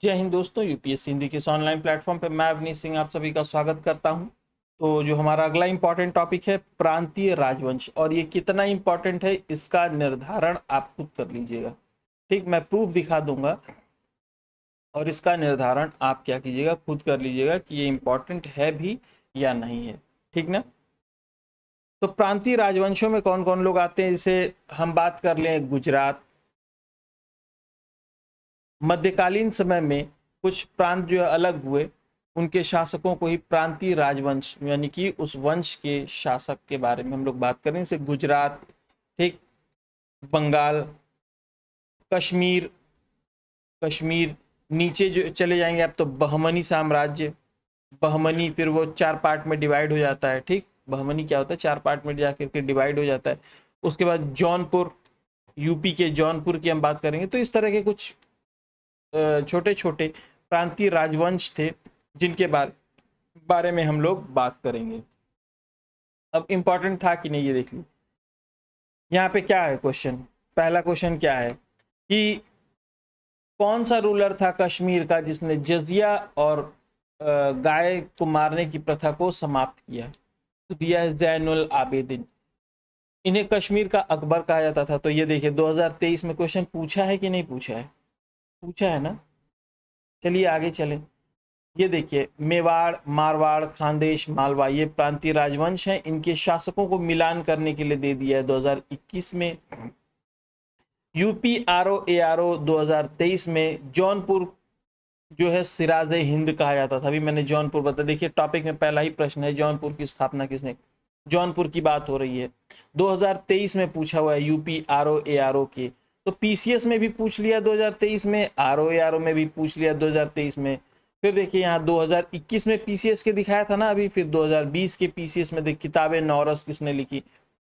जय हिंद दोस्तों, यूपीएससी हिंदी के इस ऑनलाइन प्लेटफॉर्म पे मैं अवनीश सिंह आप सभी का स्वागत करता हूं। तो जो हमारा अगला इंपॉर्टेंट टॉपिक है प्रांतीय राजवंश, और ये कितना इंपॉर्टेंट है इसका निर्धारण आप खुद कर लीजिएगा। ठीक, मैं प्रूफ दिखा दूंगा और इसका निर्धारण आप क्या कीजिएगा, खुद कर लीजिएगा कि ये इंपॉर्टेंट है भी या नहीं है। ठीक ना। तो प्रांतीय राजवंशों में कौन कौन लोग आते हैं, जैसे हम बात कर लें गुजरात। मध्यकालीन समय में कुछ प्रांत जो है अलग हुए, उनके शासकों को ही प्रांतीय राजवंश यानी कि उस वंश के शासक के बारे में हम लोग बात करें। जैसे गुजरात, ठीक, बंगाल, कश्मीर। कश्मीर नीचे जो चले जाएंगे आप तो बहमनी साम्राज्य। बहमनी फिर वो 4 पार्ट में डिवाइड हो जाता है। ठीक, बहमनी क्या होता है, 4 पार्ट में जाकर के डिवाइड हो जाता है। उसके बाद जौनपुर, यूपी के जौनपुर की हम बात करेंगे। तो इस तरह के कुछ छोटे छोटे प्रांतीय राजवंश थे जिनके बारे में हम लोग बात करेंगे। अब इंपॉर्टेंट था कि नहीं ये देख ली। यहाँ पे क्या है क्वेश्चन, पहला क्वेश्चन क्या है कि कौन सा रूलर था कश्मीर का जिसने जजिया और गाय को मारने की प्रथा को समाप्त किया। तो दिया है जैनुल आबेदिन। इन्हें कश्मीर का अकबर कहा जाता था। तो ये देखिए 2023 में क्वेश्चन पूछा है कि नहीं पूछा है, पूछा है ना। चलिए आगे चलें। ये देखिए मेवाड़, मारवाड़, खानदेश, मालवा, ये प्रांतीय राजवंश हैं। इनके शासकों को मिलान करने के लिए दे दिया है 2021 में। UP RO A R O 2023 में। जौनपुर जो है सिराज हिंद कहा जाता था। अभी मैंने जौनपुर बता, देखिए टॉपिक में पहला ही प्रश्न है, जौनपुर की स्थापना किसने। जौनपुर की बात हो रही है। 2023 में पूछा हुआ है UP RO A R O के। तो पीसीएस में भी पूछ लिया 2023 में, आरओ ए आर ओ में भी पूछ लिया 2023 में। फिर देखिए यहाँ 2021 में पीसीएस के दिखाया था ना अभी, फिर 2020 के पीसीएस में देख किताबें नौरस किसने लिखी,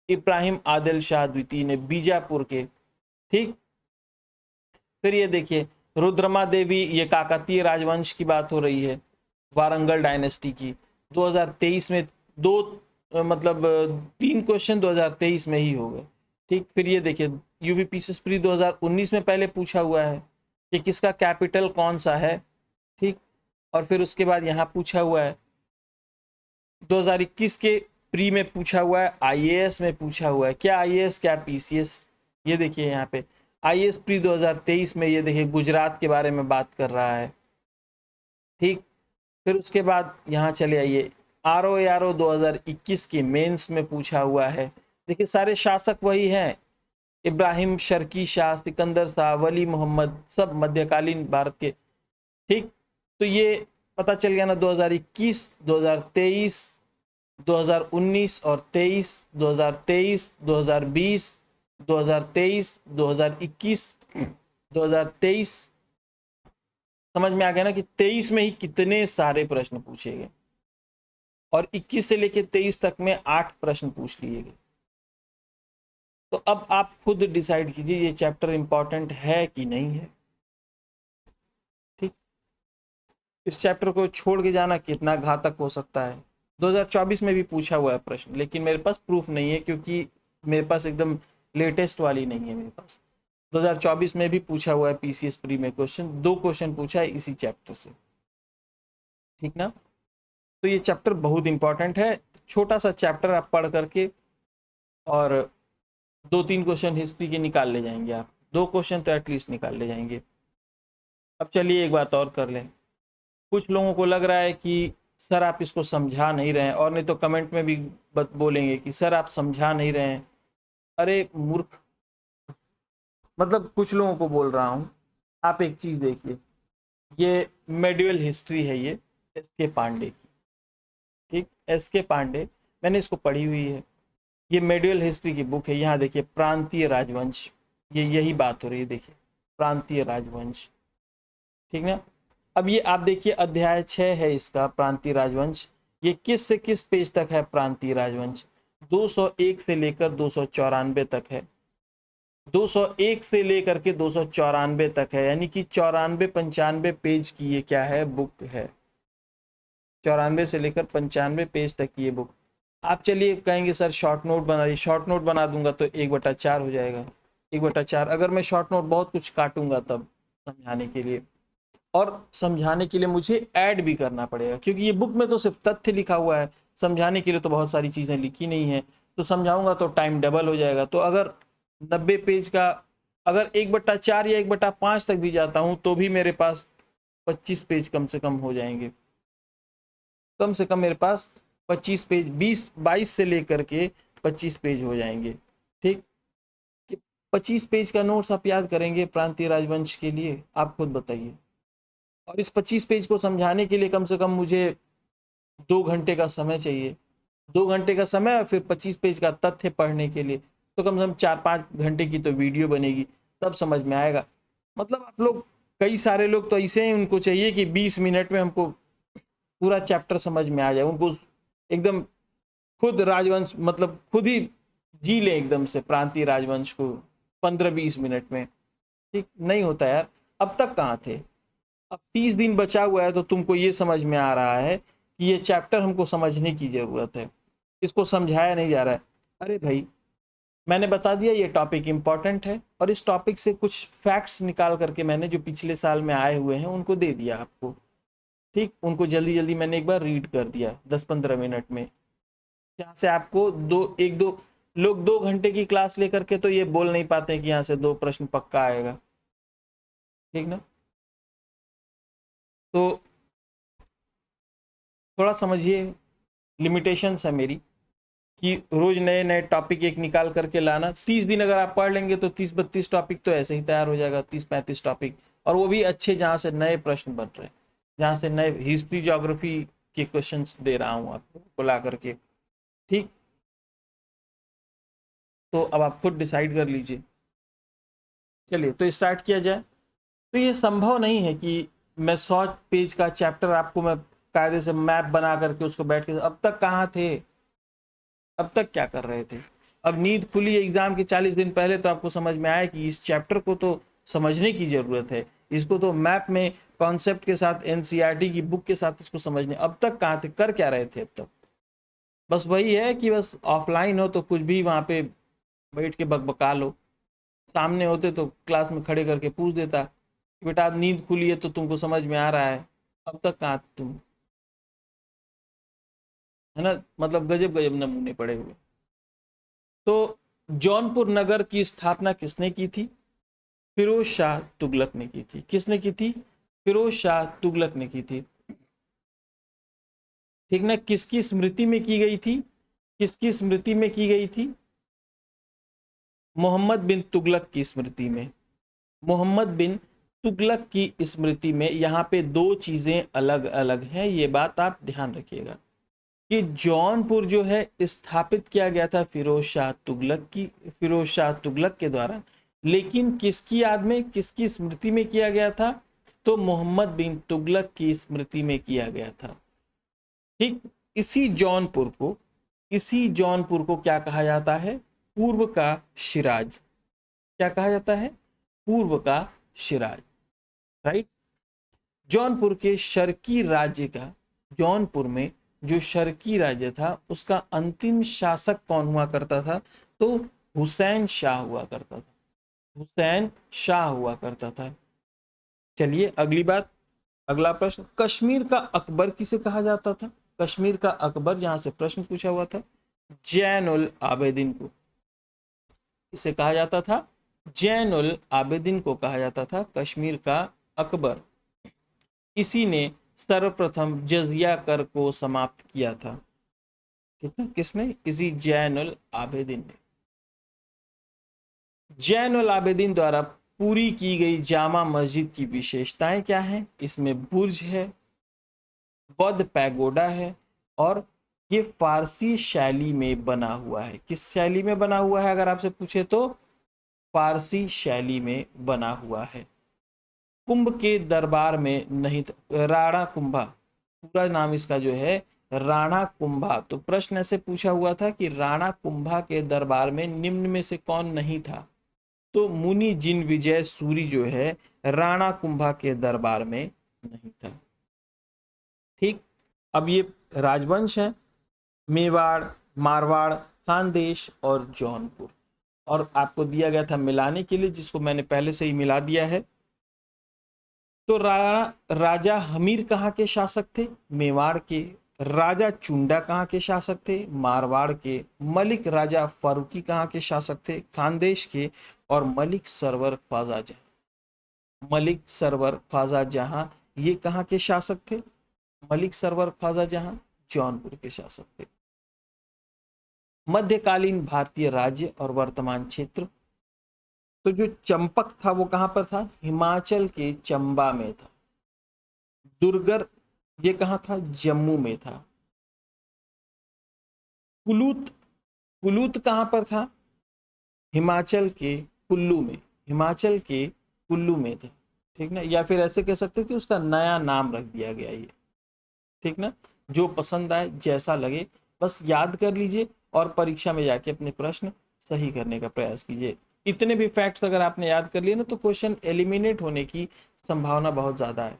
इब्राहिम आदिल शाह द्वितीय ने, बीजापुर के। ठीक, फिर ये देखिए रुद्रमा देवी, ये काकतीय राजवंश की बात हो रही है, वारंगल डायनेस्टी की। 2023 में दो मतलब 3 क्वेश्चन 2023 में ही हो गए। ठीक, फिर ये देखिए यूपी पीसीएस प्री 2019 में पहले पूछा हुआ है कि किसका कैपिटल कौन सा है। ठीक, और फिर उसके बाद यहाँ पूछा हुआ है 2021 के प्री में पूछा हुआ है, आईएएस में पूछा हुआ है, क्या आईएएस क्या पीसीएस। ये देखिए यहाँ पे आईएएस प्री 2023 में, ये देखिए गुजरात के बारे में बात कर रहा है। ठीक, फिर उसके बाद यहाँ चले आइए आरओ 2021 के मेंस में पूछा हुआ है। देखिए सारे शासक वही हैं, इब्राहिम शर्की शाह, सिकंदर शाह, वली मोहम्मद, सब मध्यकालीन भारत के। ठीक, तो ये पता चल गया ना 2021, 2023, 2019 और 23, 2023, 2020, 2023, 2021, 2023। समझ में आ गया ना कि 23 में ही कितने सारे प्रश्न पूछे गए, और 21 से लेकर 23 तक में 8 प्रश्न पूछ लिए गए। तो अब आप खुद डिसाइड कीजिए ये चैप्टर इंपॉर्टेंट है कि नहीं है। ठीक, इस चैप्टर को छोड़ के जाना कितना घातक हो सकता है। 2024 में भी पूछा हुआ है प्रश्न, लेकिन मेरे पास प्रूफ नहीं है क्योंकि मेरे पास एकदम लेटेस्ट वाली नहीं है मेरे पास। 2024 में भी पूछा हुआ है पीसीएस प्री में क्वेश्चन, 2 क्वेश्चन पूछा है इसी चैप्टर से। ठीक ना। तो ये चैप्टर बहुत इंपॉर्टेंट है। छोटा सा चैप्टर आप पढ़ करके और 2-3 क्वेश्चन हिस्ट्री के निकाल ले जाएंगे आप, 2 क्वेश्चन तो एटलीस्ट निकाल ले जाएंगे। अब चलिए एक बात और कर लें। कुछ लोगों को लग रहा है कि सर आप इसको समझा नहीं रहे हैं, और नहीं तो कमेंट में भी बोलेंगे कि सर आप समझा नहीं रहे हैं। अरे मूर्ख, मतलब कुछ लोगों को बोल रहा हूं, आप एक चीज देखिए, ये मेडिवल हिस्ट्री है, ये एसके पांडे की। ठीक, एसके पांडे, मैंने इसको पढ़ी हुई है, ये मेडिवल हिस्ट्री की बुक है। यहाँ देखिए प्रांतीय राजवंश, ये यही बात हो रही है, देखिए प्रांतीय राजवंश। ठीक ना। अब ये आप देखिए अध्याय 6 है इसका, प्रांतीय राजवंश। ये किस से किस पेज तक है प्रांतीय राजवंश, 201 से लेकर 294 तक है। 201 से लेकर के 294 तक है, यानी कि 94-95 पेज की ये क्या है, बुक है। 94 से लेकर 95 पेज तक की ये बुक। आप चलिए कहेंगे सर शॉर्ट नोट बनाइए, शॉर्ट नोट बना दूंगा तो 1/4 हो जाएगा। 1/4 अगर मैं शॉर्ट नोट बहुत कुछ काटूंगा तब समझाने के लिए, और समझाने के लिए मुझे ऐड भी करना पड़ेगा, क्योंकि ये बुक में तो सिर्फ तथ्य लिखा हुआ है, समझाने के लिए तो बहुत सारी चीज़ें लिखी नहीं है, तो समझाऊंगा तो टाइम डबल हो जाएगा। तो अगर 90 पेज का अगर 1/4 या 1/5 तक भी जाता हूँ तो भी मेरे पास 25 पेज कम से कम हो जाएंगे। कम से कम मेरे पास 25 पेज, 22 से लेकर के 25 पेज हो जाएंगे। ठीक, 25 पेज का नोट्स आप याद करेंगे प्रांतीय राजवंश के लिए, आप खुद बताइए। और इस 25 पेज को समझाने के लिए कम से कम मुझे 2 घंटे का समय चाहिए। 2 घंटे का समय और फिर 25 पेज का तथ्य पढ़ने के लिए तो कम से कम 4-5 घंटे की तो वीडियो बनेगी, तब समझ में आएगा। मतलब आप लोग, कई सारे लोग तो ऐसे हैं, उनको चाहिए कि 20 मिनट में हमको पूरा चैप्टर समझ में आ जाए, उनको एकदम खुद राजवंश मतलब खुद ही जी ले एकदम से प्रांतीय राजवंश को 15-20 मिनट में। ठीक नहीं होता यार। अब तक कहाँ थे? अब 30 दिन बचा हुआ है तो तुमको ये समझ में आ रहा है कि ये चैप्टर हमको समझने की जरूरत है, इसको समझाया नहीं जा रहा है। अरे भाई, मैंने बता दिया ये टॉपिक इंपॉर्टेंट है, और इस टॉपिक से कुछ फैक्ट्स निकाल करके मैंने जो पिछले साल में आए हुए हैं उनको दे दिया आपको। ठीक, उनको जल्दी जल्दी मैंने एक बार रीड कर दिया 10-15 मिनट में, जहाँ से आपको एक दो लोग 2 घंटे की क्लास लेकर के तो ये बोल नहीं पाते कि यहाँ से 2 प्रश्न पक्का आएगा। ठीक ना? तो थोड़ा समझिए, लिमिटेशंस है मेरी कि रोज नए नए टॉपिक एक निकाल करके लाना। 30 दिन अगर आप पढ़ लेंगे तो 30-32 टॉपिक तो ऐसे ही तैयार हो जाएगा, 30-35 टॉपिक, और वो भी अच्छे जहाँ से नए प्रश्न बन रहे हैं, जहाँ से नए हिस्ट्री ज्योग्राफी के क्वेश्चंस दे रहा हूँ आपको ला करके। ठीक, तो अब आप खुद डिसाइड कर लीजिए। चलिए तो स्टार्ट किया जाए। तो ये संभव नहीं है कि मैं 100 पेज का चैप्टर आपको मैं कायदे से मैप बना करके उसको बैठ के, अब तक कहाँ थे? अब तक क्या कर रहे थे? अब नींद खुली एग्जाम के 40 दिन पहले तो आपको समझ में आया कि इस चैप्टर को तो समझने की जरूरत है, इसको तो मैप में कॉन्सेप्ट के साथ एनसीईआरटी की बुक के साथ इसको समझने। अब तक कहाँ थे? कर क्या रहे थे अब तक? बस वही है कि बस ऑफलाइन हो तो कुछ भी वहां पे बैठ के बकबका लो, सामने होते तो क्लास में खड़े करके पूछ देता कि बेटा आज नींद खुली है तो तुमको समझ में आ रहा है। अब तक कहाँ तुम, है ना? मतलब गजब गजब नमूने पड़े हुए। तो जौनपुर नगर की स्थापना किसने की थी? फिरोज शाह तुगलक ने की थी। किसने की थी? फिरोज शाह तुगलक ने की थी। ठीक ना? किसकी स्मृति में की गई थी? किसकी स्मृति में की गई थी? मोहम्मद बिन तुगलक की स्मृति में। मोहम्मद बिन तुगलक की स्मृति में। यहाँ पे 2 चीजें अलग अलग हैं, ये बात आप ध्यान रखिएगा कि जौनपुर जो है स्थापित किया गया था फिरोज शाह तुगलक के द्वारा, लेकिन किसकी याद में, किसकी स्मृति में किया गया था? तो मोहम्मद बिन तुगलक की स्मृति में किया गया था। ठीक, इसी जौनपुर को क्या कहा जाता है? पूर्व का शिराज। क्या कहा जाता है? पूर्व का शिराज। राइट। जौनपुर के शर्की राज्य का, जौनपुर में जो शर्की राज्य था उसका अंतिम शासक कौन हुआ करता था? तो हुसैन शाह हुआ करता था। हुसैन शाह हुआ करता था। चलिए अगली बात, अगला प्रश्न, कश्मीर का अकबर किसे कहा जाता था? कश्मीर का अकबर, जहां से प्रश्न पूछा हुआ था, जैन उल आबेदीन को इसे कहा जाता था। जैन उल आबेदीन को कहा जाता था कश्मीर का अकबर। इसी ने सर्वप्रथम जजिया कर को समाप्त किया था। ठीक है, किसने? इसी जैन उल आबेदीन ने। जैन उल आबेदीन द्वारा पूरी की गई जामा मस्जिद की विशेषताएं क्या हैं? इसमें बुर्ज है, बौद्ध पैगोडा है, और ये फारसी शैली में बना हुआ है। किस शैली में बना हुआ है अगर आपसे पूछे तो? फारसी शैली में बना हुआ है। कुंभ के दरबार में नहीं था, राणा कुंभा, पूरा नाम इसका जो है राणा कुंभा। तो प्रश्न ऐसे पूछा हुआ था कि राणा कुंभा के दरबार में निम्न में से कौन नहीं था? तो मुनि जिन विजय सूरी जो है राणा कुंभा के दरबार में नहीं था। ठीक, अब ये राजवंश है, मेवाड़, मारवाड़, खानदेश और जौनपुर, और आपको दिया गया था मिलाने के लिए, जिसको मैंने पहले से ही मिला दिया है। तो राजा हमीर कहाँ के शासक थे? मेवाड़ के। राजा चुंडा कहाँ के शासक थे? मारवाड़ के। मलिक राजा फारूकी कहाँ के शासक थे? खानदेश के। और मलिक सरवर ख्वाजा जहां, मलिक सरवर ख्वाजा जहां ये कहाँ के शासक थे? मलिक सरवर ख्वाजा जहां जौनपुर के शासक थे। मध्यकालीन भारतीय राज्य और वर्तमान क्षेत्र, तो जो चंपक था वो कहां पर था? हिमाचल के चंबा में था। दुर्गर ये कहां था? जम्मू में था। कुलूत, कुलूत कहां पर था? हिमाचल के कुल्लू में, हिमाचल के कुल्लू में था। ठीक ना, या फिर ऐसे कह सकते कि उसका नया नाम रख दिया गया ये। ठीक ना, जो पसंद आए जैसा लगे बस याद कर लीजिए और परीक्षा में जाके अपने प्रश्न सही करने का प्रयास कीजिए। इतने भी फैक्ट्स अगर आपने याद कर लिए ना तो क्वेश्चन एलिमिनेट होने की संभावना बहुत ज्यादा है।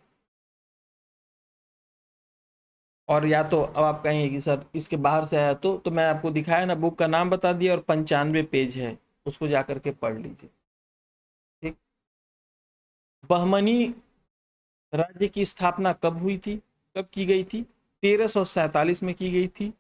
और या तो अब आप कहेंगे कि सर इसके बाहर से आया तो मैं आपको दिखाया ना, बुक का नाम बता दिया और 95 पेज है, उसको जाकर के पढ़ लीजिए। ठीक। बहमनी राज्य की स्थापना कब हुई थी? कब की गई थी? 1347 में की गई थी।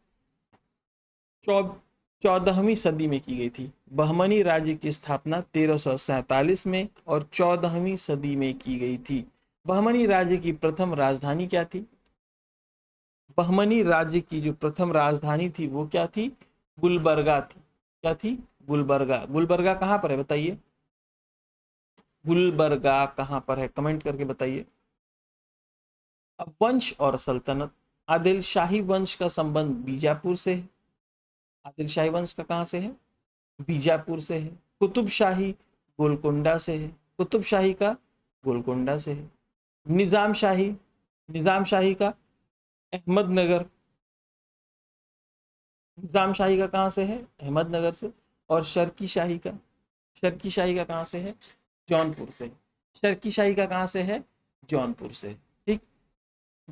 14वीं सदी में की गई थी। बहमनी राज्य की स्थापना 1347 में और 14वीं सदी में की गई थी। बहमनी राज्य की प्रथम राजधानी क्या थी? बहमनी राज्य की जो प्रथम राजधानी थी वो क्या थी? गुलबर्गा थी। क्या थी? गुलबर्गा। गुलबर्गा कहां पर है बताइए? गुलबर्गा कहां पर है? कमेंट करके बताइए। अब वंश और सल्तनत, आदिल शाही वंश का संबंध बीजापुर से है। आदिल शाही वंश का कहां से है? बीजापुर से है। कुतुब शाही गोलकुंडा से है। कुतुब शाही का गोलकुंडा से है। निजाम शाही, निजाम शाही का अहमदनगर, निजाम शाही का कहां से है? अहमदनगर से। और शर्की शाही का, शर्की शाही का कहां से है? जौनपुर से। शर्की शाही का कहां से है? जौनपुर से। ठीक।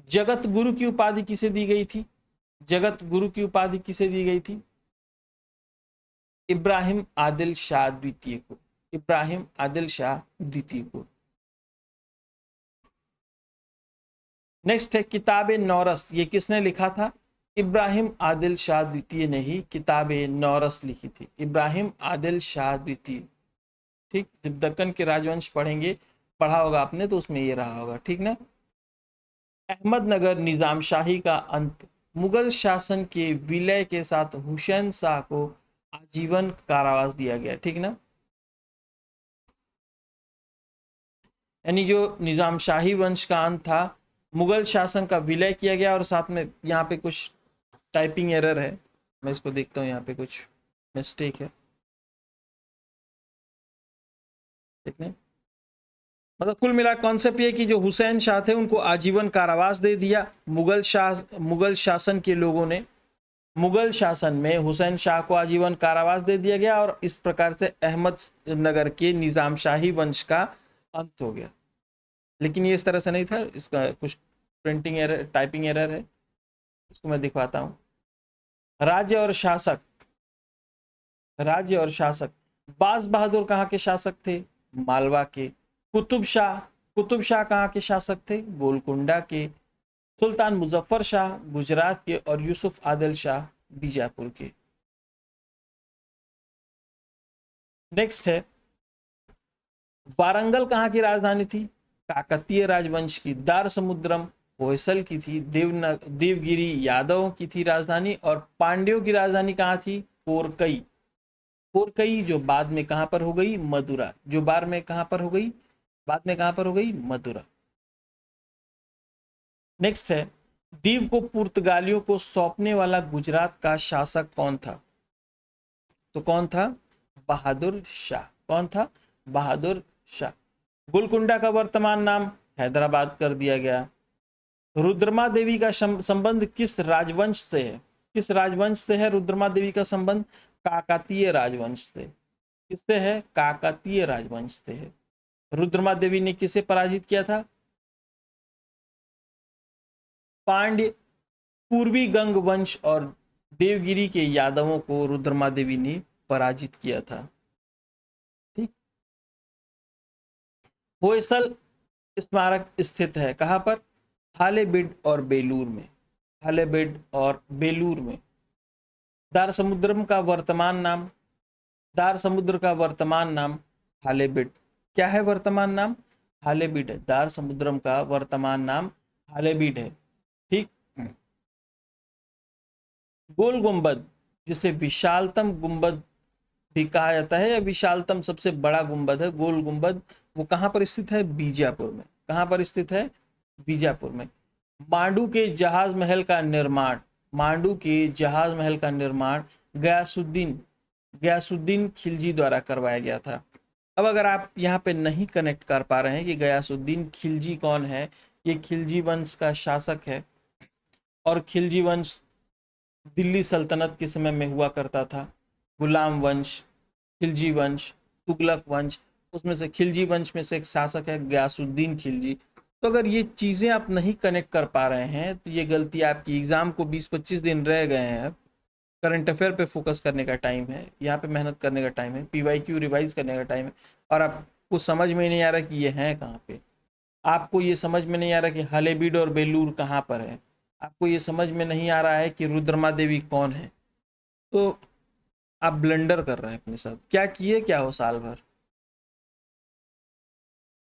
जगत गुरु की उपाधि किसे दी गई थी? जगत गुरु की उपाधि किसे दी गई थी? इब्राहिम आदिल शाह द्वितीय को। इब्राहिम आदिल शाह द्वितीय को। नेक्स्ट है किताबे नौरस, ये किसने लिखा था? इब्राहिम आदिल शाह द्वितीय ने ही किताबे नौरस लिखी थी। इब्राहिम आदिल शाह द्वितीय। ठीक। जब दक्कन के राजवंश पढ़ेंगे, पढ़ा होगा आपने तो उसमें ये रहा होगा। ठीक ना। अहमदनगर निजाम शाही का अंत, मुगल शासन के विलय के साथ हुसैन शाह को आजीवन कारावास दिया गया। ठीक ना। यानी जो निजाम शाही वंश का अंत था, मुगल शासन का विलय किया गया। और साथ में यहाँ पे कुछ टाइपिंग एरर है, मैं इसको देखता हूँ, यहाँ पे कुछ मिस्टेक है। ठीक है, मतलब कुल मिला कॉन्सेप्ट ये कि जो हुसैन शाह थे उनको आजीवन कारावास दे दिया मुगल शासन के लोगों ने। मुगल शासन में हुसैन शाह को आजीवन कारावास दे दिया गया और इस प्रकार से अहमदनगर के निजाम शाही वंश का अंत हो गया। लेकिन ये इस तरह से नहीं था, इसका कुछ प्रिंटिंग एरर, टाइपिंग एरर है, इसको मैं दिखवाता हूँ। राज्य और शासक, राज्य और शासक, बाज बहादुर कहाँ के शासक थे? मालवा के। कुतुब शाह, कुतुब शाह कहाँ के शासक थे? गोलकुंडा के। सुल्तान मुजफ्फर शाह गुजरात के और यूसुफ आदिल शाह बीजापुर के। नेक्स्ट है वारंगल कहाँ की राजधानी थी? काकतीय राजवंश की। दार समुद्रम होयसल की थी। देवगिरी यादवों की थी राजधानी। और पांड्यों की राजधानी कहाँ थी? कोरकई। कोरकई जो बाद में कहां पर हो गई? मदुरा। जो बाद में कहां पर हो गई? बाद में कहां पर हो गई? मदुरा। नेक्स्ट है दीव को पुर्तगालियों को सौंपने वाला गुजरात का शासक कौन था? तो कौन था? बहादुर शाह। कौन था? बहादुर शाह। गोलकुंडा का वर्तमान नाम हैदराबाद कर दिया गया। रुद्रमा देवी का संबंध किस राजवंश से है? किस राजवंश से है रुद्रमा देवी का संबंध? काकतीय राजवंश से। किससे है? काकतीय राजवंश से है। रुद्रमा देवी ने किसे पराजित किया था? पांड्य, पूर्वी गंग वंश और देवगिरी के यादवों को रुद्रमा देवी ने पराजित किया था। ठीक। होयसल स्मारक स्थित है? कहाँ पर? हालेबीड और बेलूर में। हालेबीड और बेलूर में। दार समुद्रम का वर्तमान नाम? दार समुद्र का वर्तमान नाम हालेबीड। क्या है वर्तमान नाम? हालेबीड है। दार समुद्रम का वर्तमान नाम हालेबीड है। ठीक। गोल गुंबद, जिसे विशालतम गुंबद भी कहा जाता है या विशालतम सबसे बड़ा गुंबद है, गोल गुंबद, वो कहाँ पर स्थित है? बीजापुर में। कहाँ पर स्थित है? बीजापुर में। मांडू के जहाज महल का निर्माण, मांडू के जहाज महल का निर्माण गयासुद्दीन गयासुद्दीन खिलजी द्वारा करवाया गया था। अब अगर आप यहाँ पे नहीं कनेक्ट कर पा रहे हैं कि गयासुद्दीन खिलजी कौन है, ये खिलजी वंश का शासक है और खिलजी वंश दिल्ली सल्तनत के समय में हुआ करता था। गुलाम वंश, खिलजी वंश, तुगलक वंश, उसमें से खिलजी वंश में से एक शासक है गयासुद्दीन खिलजी। तो अगर ये चीज़ें आप नहीं कनेक्ट कर पा रहे हैं तो ये गलती आपकी। एग्जाम को 20-25 दिन रह गए हैं, अब करंट अफेयर पे फोकस करने का टाइम है, यहाँ पे मेहनत करने का टाइम है, पीवाईक्यू रिवाइज करने का टाइम है, और आपको समझ में नहीं आ रहा कि ये है कहाँ पे। आपको ये समझ में नहीं आ रहा कि हालेबीड और बेलूर कहाँ पर है। आपको ये समझ में नहीं आ रहा है कि रुद्रमा देवी कौन है। तो आप ब्लंडर कर रहे हैं अपने साथ। क्या किए क्या हो साल भर,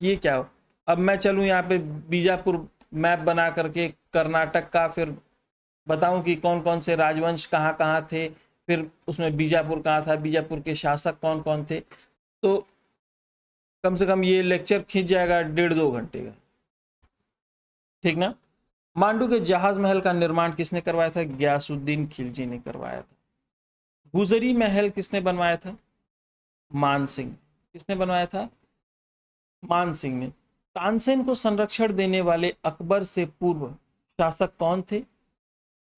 ये क्या हो? अब मैं चलूँ यहाँ पे बीजापुर मैप बना करके कर्नाटक का, फिर बताऊं कि कौन कौन से राजवंश कहाँ कहाँ थे, फिर उसमें बीजापुर कहाँ था, बीजापुर के शासक कौन कौन थे, तो कम से कम ये लेक्चर खींच जाएगा 1.5-2 घंटे का। ठीक ना? मांडू के जहाज महल का निर्माण किसने करवाया था? गयासुद्दीन खिलजी ने करवाया था। गुजरी महल किसने बनवाया था? मानसिंह। किसने बनवाया था? मानसिंह ने। तानसेन को संरक्षण देने वाले अकबर से पूर्व शासक कौन थे?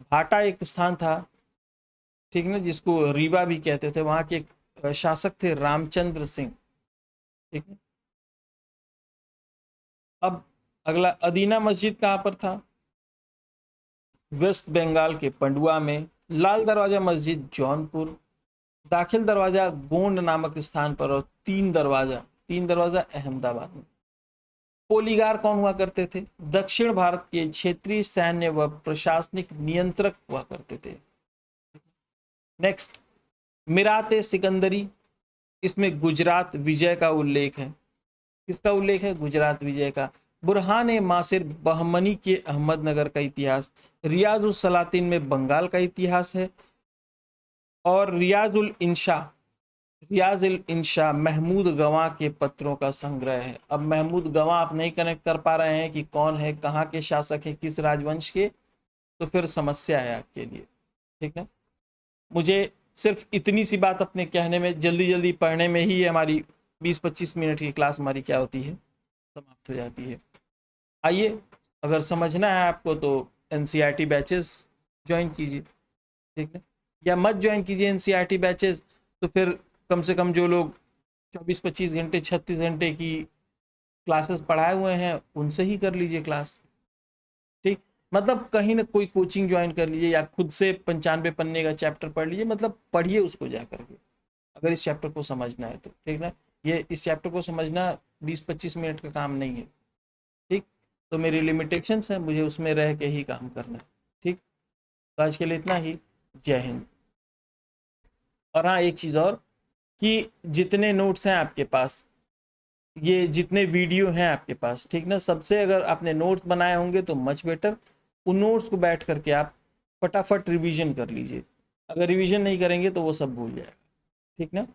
भाटा एक स्थान था, ठीक ना, जिसको रीवा भी कहते थे, वहां के एक शासक थे रामचंद्र सिंह। ठीक है। अब अगला, अदीना मस्जिद कहाँ पर था? वेस्ट बंगाल के पंडुआ में। लाल दरवाजा मस्जिद जौनपुर। दाखिल दरवाजा गोंड नामक स्थान पर। और तीन दरवाजा अहमदाबाद में। पोलीगार कौन हुआ करते थे? दक्षिण भारत के क्षेत्रीय सैन्य व प्रशासनिक नियंत्रक हुआ करते थे। नेक्स्ट, मिराते सिकंदरी, इसमें गुजरात विजय का उल्लेख है। किसका उल्लेख है? गुजरात विजय का। बुरहान ए मासिर बहमनी के अहमदनगर का इतिहास। रियाज उल सलातीन में बंगाल का इतिहास है। और रियाज उल इंशा महमूद गवां के पत्रों का संग्रह है। अब महमूद गवां आप नहीं कनेक्ट कर पा रहे हैं कि कौन है, कहाँ के शासक है, किस राजवंश के, तो फिर समस्या है आपके लिए। ठीक है। मुझे सिर्फ इतनी सी बात अपने कहने में, जल्दी जल्दी पढ़ने में ही हमारी 20-25 मिनट की क्लास हमारी क्या होती है, समाप्त हो जाती है। आइए, अगर समझना है आपको तो एनसीईआरटी बैचेस ज्वाइन कीजिए। ठीक है। या मत ज्वाइन कीजिए एनसीईआरटी बैचेस, तो फिर कम से कम जो लोग 24-25 घंटे 36 घंटे की क्लासेस पढ़ाए हुए हैं उनसे ही कर लीजिए क्लास। ठीक, मतलब कहीं ना कोई कोचिंग ज्वाइन कर लीजिए या खुद से 95 पन्ने का चैप्टर पढ़ लीजिए, मतलब पढ़िए उसको जा करके, अगर इस चैप्टर को समझना है तो। ठीक ना? ये इस चैप्टर को समझना 20-25 मिनट का काम नहीं है। ठीक, तो मेरी लिमिटेशंस है, मुझे उसमें रह के ही काम करना है। ठीक, तो आज के लिए इतना ही। जय हिंद। और हाँ, एक चीज़ और, कि जितने नोट्स हैं आपके पास, ये जितने वीडियो हैं आपके पास, ठीक ना, सबसे अगर आपने नोट्स बनाए होंगे तो मच बेटर। उन नोट्स को बैठ करके आप फटाफट रिवीजन कर लीजिए। अगर रिवीजन नहीं करेंगे तो वो सब भूल जाएगा। ठीक ना?